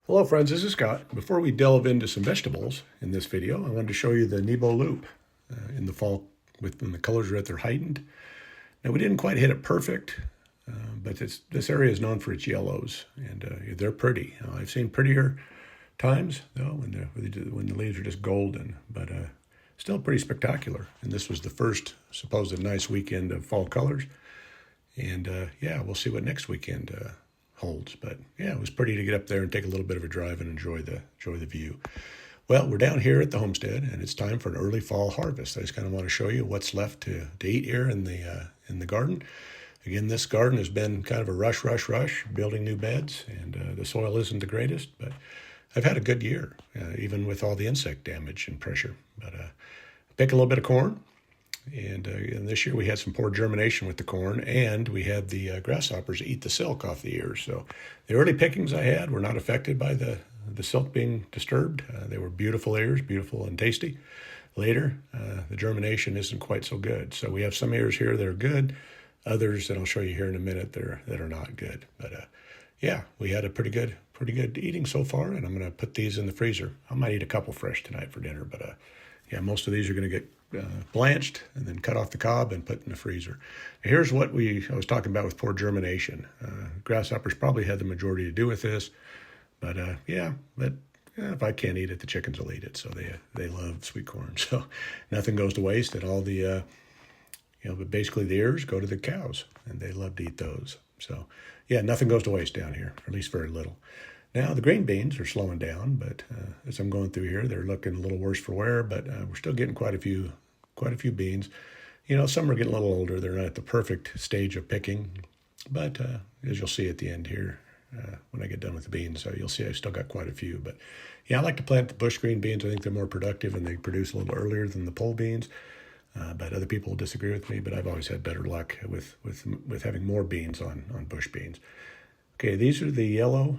Hello friends, this is Scott. Before we delve into some vegetables in this video, I wanted to show you the Nebo loop in the fall when the colors are at their heightened. Now we didn't quite hit it perfect, but this area is known for its yellows and they're pretty. I've seen prettier times though when the leaves are just golden, but still pretty spectacular. And this was the first supposed nice weekend of fall colors. And yeah, we'll see what next weekend holds. But yeah, it was pretty to get up there and take a little bit of a drive and enjoy the view. Well, we're down here at the homestead, and it's time for an early fall harvest. I just kind of want to show you what's left to eat here in the garden. Again, this garden has been kind of a rush, building new beds, and the soil isn't the greatest, but I've had a good year, even with all the insect damage and pressure. But pick a little bit of corn. And this year we had some poor germination with the corn, and we had the grasshoppers eat the silk off the ears. So the early pickings I had were not affected by the silk being disturbed. They were beautiful ears, beautiful and tasty. Later, the germination isn't quite so good. So we have some ears here that are good, others that I'll show you here in a minute that are not good. But yeah, we had a pretty good eating so far, and I'm going to put these in the freezer. I might eat a couple fresh tonight for dinner, but yeah, most of these are going to get blanched and then cut off the cob and put in the freezer. Here's what I was talking about with poor germination. Grasshoppers probably had the majority to do with this, but yeah, but if I can't eat it, the chickens will eat it. So they love sweet corn. So nothing goes to waste, and all the but basically the ears go to the cows, and they love to eat those. So yeah, nothing goes to waste down here, or at least very little. Now, the green beans are slowing down, but as I'm going through here, they're looking a little worse for wear, but we're still getting quite a few beans. Some are getting a little older. They're not at the perfect stage of picking, but as you'll see at the end here, when I get done with the beans, you'll see I still got quite a few. But yeah, I like to plant the bush green beans. I think they're more productive and they produce a little earlier than the pole beans. But other people will disagree with me, but I've always had better luck with having more beans on bush beans. Okay, these are the yellow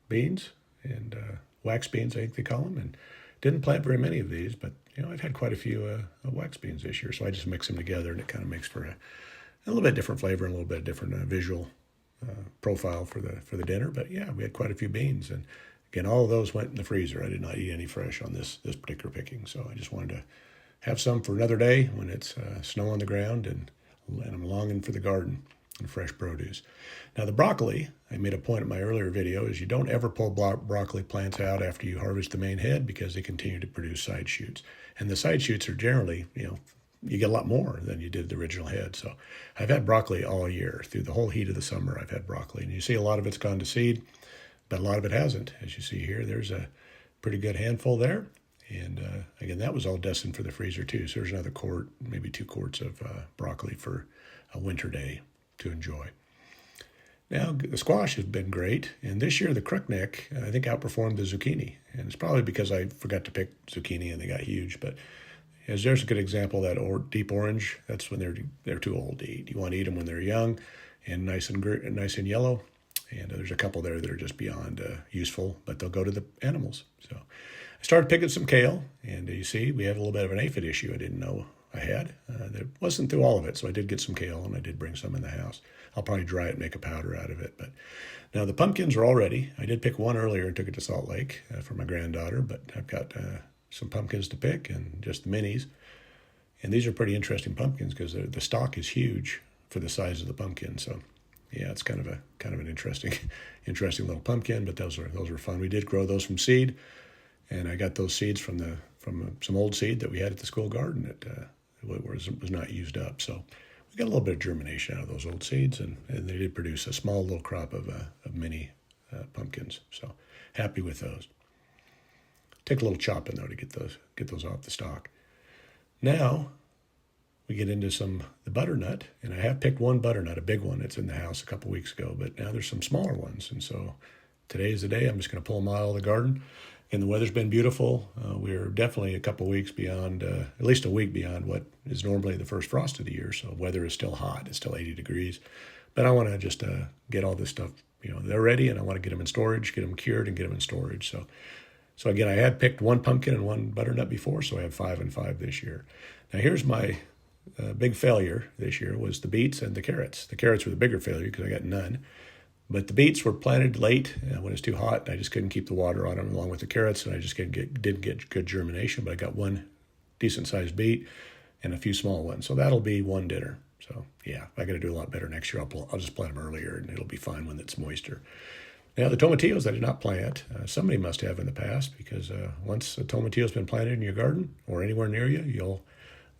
beans and wax beans, I think they call them. And didn't plant very many of these, but I've had quite a few wax beans this year. So I just mix them together, and it kind of makes for a little bit different flavor and a little bit different visual profile for the dinner. But yeah, we had quite a few beans, and again, all of those went in the freezer. I did not eat any fresh on this particular picking, so I just wanted to have some for another day when it's snow on the ground, and I'm longing for the garden and fresh produce. Now the broccoli, I made a point in my earlier video, is you don't ever pull broccoli plants out after you harvest the main head because they continue to produce side shoots. And the side shoots are generally, you get a lot more than you did the original head. So I've had broccoli all year. Through the whole heat of the summer, I've had broccoli. And you see a lot of it's gone to seed, but a lot of it hasn't. As you see here, there's a pretty good handful there. And again, that was all destined for the freezer too. So there's another quart, maybe 2 quarts of broccoli for a winter day to enjoy. Now, the squash has been great, and this year the crookneck, I think, outperformed the zucchini. And it's probably because I forgot to pick zucchini and they got huge, but there's a good example of that deep orange. That's when they're too old to eat. You want to eat them when they're young and nice and yellow. And there's a couple there that are just beyond useful, but they'll go to the animals. So I started picking some kale, and you see we have a little bit of an aphid issue I didn't know I had. That wasn't through all of it, so I did get some kale, and I did bring some in the house. I'll probably dry it and make a powder out of it. But now the pumpkins are all ready. I did pick one earlier and took it to Salt Lake for my granddaughter, but I've got some pumpkins to pick and just the minis. And these are pretty interesting pumpkins because the stalk is huge for the size of the pumpkin. So yeah, it's kind of an interesting little pumpkin. But those were fun. We did grow those from seed, and I got those seeds from some old seed that we had at the school garden that was not used up. So we got a little bit of germination out of those old seeds, and they did produce a small little crop of mini pumpkins. So happy with those. Take a little chopping though to get those off the stalk. Now we get into the butternut, and I have picked one butternut, a big one. It's in the house a couple weeks ago, but now there's some smaller ones, and so today is the day. I'm just going to pull them out of the garden. And the weather's been beautiful. We're definitely a couple weeks beyond, at least a week beyond what is normally the first frost of the year. So weather is still hot. It's still 80 degrees. But I want to just get all this stuff, they're ready, and I want to get them in storage, get them cured, and get them in storage. So again, I had picked one pumpkin and one butternut before, so I have 5 and 5 this year. Now here's my big failure this year was the beets and the carrots. The carrots were the bigger failure because I got none. But the beets were planted late when it was too hot. I just couldn't keep the water on them along with the carrots, and I just didn't get good germination. But I got one decent-sized beet and a few small ones. So that'll be one dinner. So yeah, I got to do a lot better next year. I'll just plant them earlier, and it'll be fine when it's moister. Now the tomatillos I did not plant. Somebody must have in the past, because once a tomatillo's been planted in your garden or anywhere near you,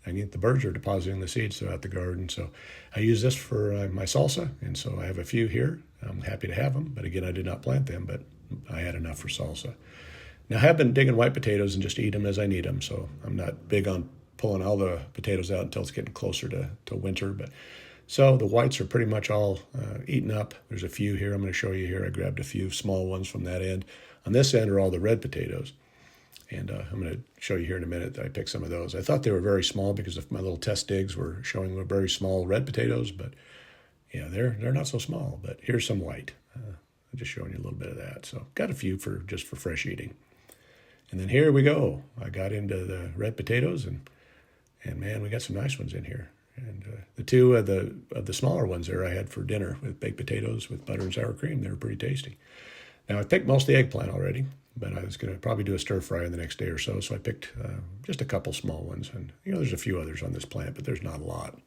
the birds are depositing the seeds throughout the garden. So I use this for my salsa, and so I have a few here. I'm happy to have them, but again, I did not plant them, but I had enough for salsa. Now I have been digging white potatoes and just eat them as I need them, so I'm not big on pulling all the potatoes out until it's getting closer to winter. But so the whites are pretty much all eaten up. There's a few here I'm going to show you here. I grabbed a few small ones from that end. On this end are all the red potatoes. And I'm going to show you here in a minute that I picked some of those. I thought they were very small because of my little test digs were showing very small red potatoes, but yeah, they're not so small. But here's some white. I'm just showing you a little bit of that. So got a few just for fresh eating. And then here we go. I got into the red potatoes, and man, we got some nice ones in here. And the two of the smaller ones there I had for dinner with baked potatoes with butter and sour cream. They were pretty tasty. Now I picked most of the eggplant already, but I was going to probably do a stir fry in the next day or so. So I picked just a couple small ones. And, there's a few others on this plant, but there's not a lot,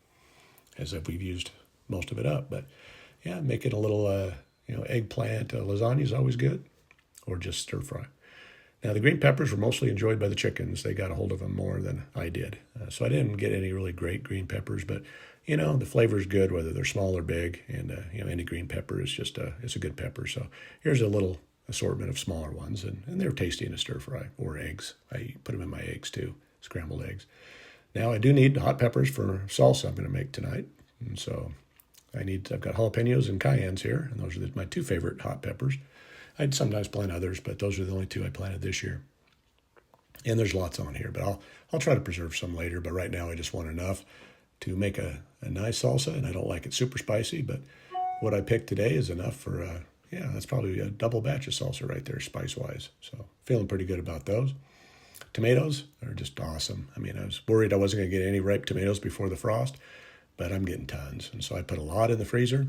as if we've used most of it up. But, yeah, making a little, eggplant lasagna is always good, or just stir fry. Now, the green peppers were mostly enjoyed by the chickens. They got a hold of them more than I did. So I didn't get any really great green peppers, but, the flavor is good, whether they're small or big. And, any green pepper is just it's a good pepper. So here's a little assortment of smaller ones, and they're tasty in a stir fry or eggs. I put them in my eggs too, scrambled eggs. Now I do need hot peppers for salsa I'm going to make tonight, and so I've got jalapenos and cayennes here, and those are my two favorite hot peppers. I'd sometimes plant others, but those are the only two I planted this year. And there's lots on here, but I'll try to preserve some later. But right now I just want enough to make a nice salsa, and I don't like it super spicy, but what I picked today is enough for that's probably a double batch of salsa right there, spice-wise. So feeling pretty good about those. Tomatoes are just awesome. I was worried I wasn't going to get any ripe tomatoes before the frost, but I'm getting tons. And so I put a lot in the freezer,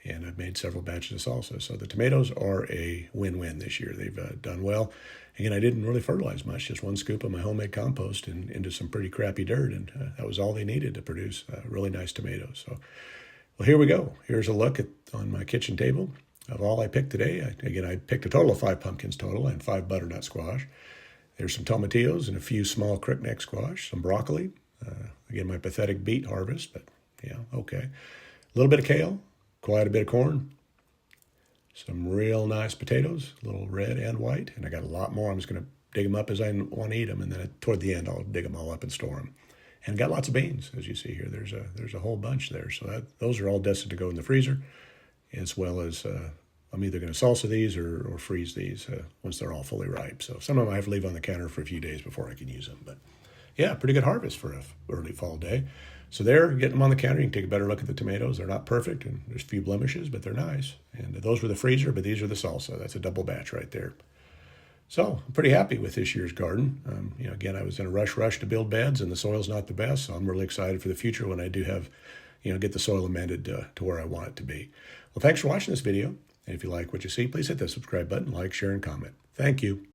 and I've made several batches of salsa. So the tomatoes are a win-win this year. They've done well. Again, I didn't really fertilize much, just one scoop of my homemade compost and into some pretty crappy dirt, and that was all they needed to produce really nice tomatoes. So, well, here we go. Here's a look on my kitchen table of all I picked today. I picked a total of 5 pumpkins total and 5 butternut squash. There's some tomatillos and a few small crookneck squash, some broccoli. Again, my pathetic beet harvest, but yeah, okay. A little bit of kale, quite a bit of corn, some real nice potatoes, a little red and white, and I got a lot more. I'm just going to dig them up as I want to eat them, and then toward the end, I'll dig them all up and store them. And got lots of beans, as you see here. There's a whole bunch there, so those are all destined to go in the freezer, as well as I'm either going to salsa these or freeze these once they're all fully ripe. So some of them I have to leave on the counter for a few days before I can use them. But yeah, pretty good harvest for an early fall day. So there, getting them on the counter, you can take a better look at the tomatoes. They're not perfect, and there's a few blemishes, but they're nice. And those were the freezer, but these are the salsa. That's a double batch right there. So I'm pretty happy with this year's garden. Again, I was in a rush to build beds, and the soil's not the best. So I'm really excited for the future when I do have, get the soil amended to where I want it to be. Well, thanks for watching this video. And if you like what you see, please hit the subscribe button, like, share, and comment. Thank you.